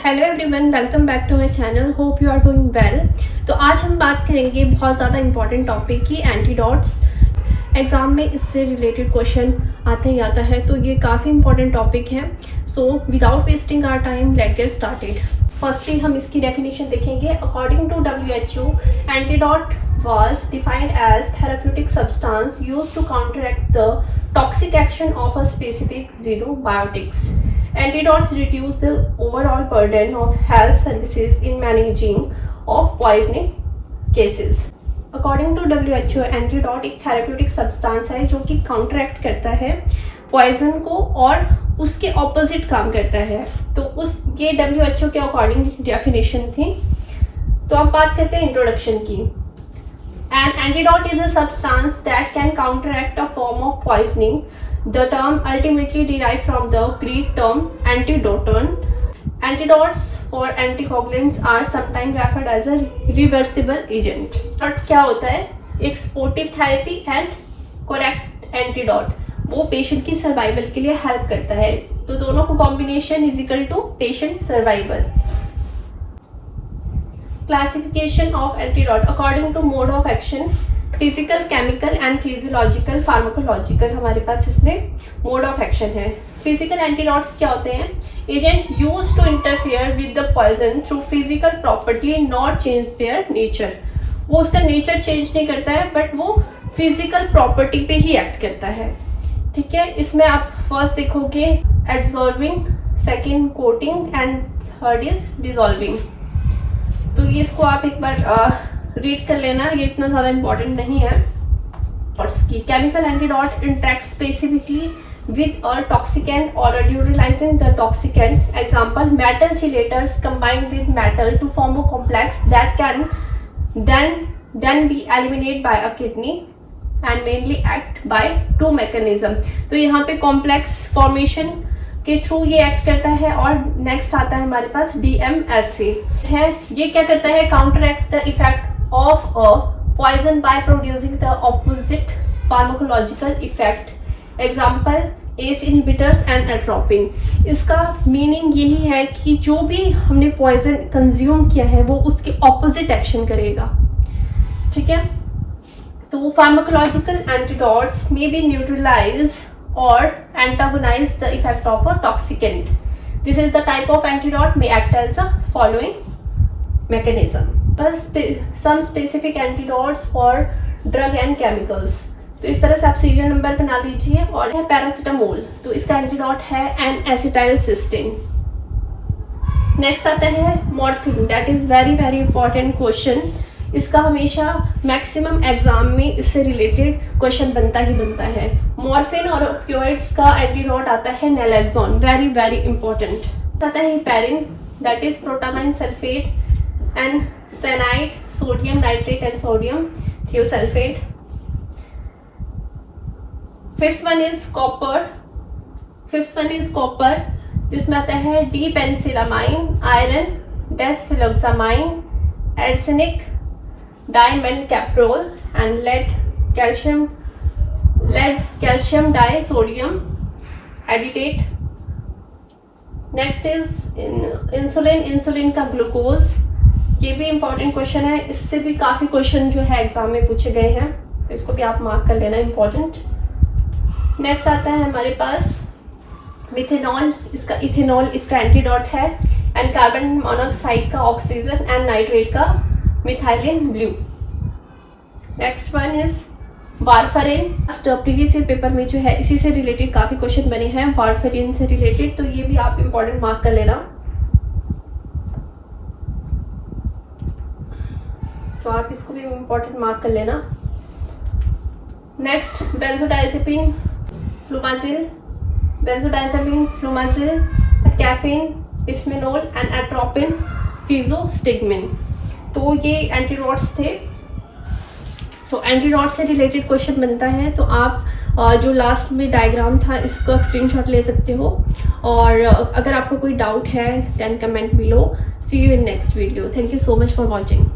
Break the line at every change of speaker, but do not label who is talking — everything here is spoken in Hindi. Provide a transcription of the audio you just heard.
Hello everyone, welcome back to my channel. Hope you are doing well. तो आज हम बात करेंगे बहुत ज़्यादा इंपॉर्टेंट टॉपिक की, एंटीडोट्स। एग्जाम में इससे रिलेटेड क्वेश्चन आते ही आता है, तो ये काफ़ी इंपॉर्टेंट टॉपिक है। So without wasting our time, let get started. Firstly हम इसकी डेफिनेशन देखेंगे। According to WHO, antidote was defined as therapeutic substance used to counteract the toxic action of a specific xenobiotics. Antidotes reduce the overall burden of health services in managing of poisoning cases. According to WHO, antidote एक थेरेप्यूटिक सब्सटेंस है जो कि काउंटरैक्ट करता है पॉइजन को और उसके ऑपोजिट काम करता है। तो उस ये WHO के अकॉर्डिंग डेफिनेशन थी। तो अब बात करते हैं इंट्रोडक्शन की। An antidote is a substance that can counteract a form of poisoning. The term ultimately derived from the Greek term antidoton. Antidotes for anticoagulants are sometimes referred as a reversible agent. और क्या होता है? एक supportive therapy and correct antidote. वो पेशेंट की सर्वाइवल के लिए हेल्प करता है। तो दोनों को combination is equal to patient survival. Classification of antidote according to mode of action, physical, chemical and physiological, pharmacological। हमारे पास इसमें mode of action है। Physical antidotes क्या होते हैं? Agent used to interfere with the poison through physical property, not change their nature। वो उसका nature change नहीं करता है, but वो physical property पे ही act करता है। ठीक है, इसमें आप first देखोगे adsorbing, second coating and third is dissolving। तो ये इसको आप एक बार रीड कर लेना, ये इतना ज़्यादा इम्पोर्टेंट नहीं है। और इसकी chemical antidote interact specifically with a toxicant और neutralizing the toxicant. Example, metal chelators combined with metal to form a complex that can then be eliminate by a kidney and mainly act by two mechanism. तो यहाँ पे कॉम्प्लेक्स फॉर्मेशन के थ्रू ये एक्ट करता है। और नेक्स्ट आता है हमारे पास DMSA है। ये क्या करता है? Counteract the effect of a poison by producing the opposite pharmacological effect. Example, ACE inhibitors and atropine. इसका मीनिंग यही है कि जो भी हमने पॉइजन कंज्यूम किया है वो उसके ऑपोजिट एक्शन करेगा। ठीक है, तो pharmacological antidotes may be neutralize or antagonize the effect of a toxicant. This is the type of antidote may act as the following mechanism. Some specific antidotes for drug and chemicals. तो इस तरह से आप सीरियल नंबर बना लीजिए। और है पैरासीटामोल, तो इसका एंटीडोट है N-acetylcysteine। नेक्स्ट आता है morphine. That is very very important question. इसका हमेशा मैक्सिमम एग्जाम में इससे रिलेटेड क्वेश्चन बनता ही बनता है। मॉर्फिन और ओपियोइड्स का एंटीडोट आता है नैलेक्सोन। Very very important. आता है heparin, that is protamine sulphate and cyanide, sodium nitrate and sodium thiosulphate. Fifth one is copper, जिसमें आता है D penicillamine, iron, desferrioxamine, arsenic, dimencaprol and lead calcium disodium aditate। Next is insulin का ग्लूकोज। ये भी इंपॉर्टेंट क्वेश्चन है, इससे भी काफी क्वेश्चन जो है एग्जाम में पूछे गए हैं, तो इसको भी आप मार्क कर लेना, इंपॉर्टेंट। नेक्स्ट आता है हमारे पास मिथेनॉल। इथेनॉल इसका एंटीडोट है। एंड कार्बन मोनोऑक्साइड का ऑक्सीजन एंड नाइट्रेट का methylene blue. Next one is warfarin. Previous year paper में जो है इसी से रिलेटेड काफी क्वेश्चन बने हैं वारफरिन से रिलेटेड, तो ये भी आप इंपॉर्टेंट मार्क कर लेना। तो आप इसको भी इंपॉर्टेंट मार्क कर लेना। नेक्स्ट बेंजोडाइजेपिन, फ्लूमाजिल, कैफीन, बिस्मिनोल एंड एट्रोपिन, फिजोस्टिगमिन। तो ये एंटीडोट्स थे। तो एंटीडोट से रिलेटेड क्वेश्चन बनता है, तो आप जो लास्ट में डायग्राम था इसका स्क्रीनशॉट ले सकते हो। और अगर आपको कोई डाउट है then comment below. See you in next video. Thank you so much for watching.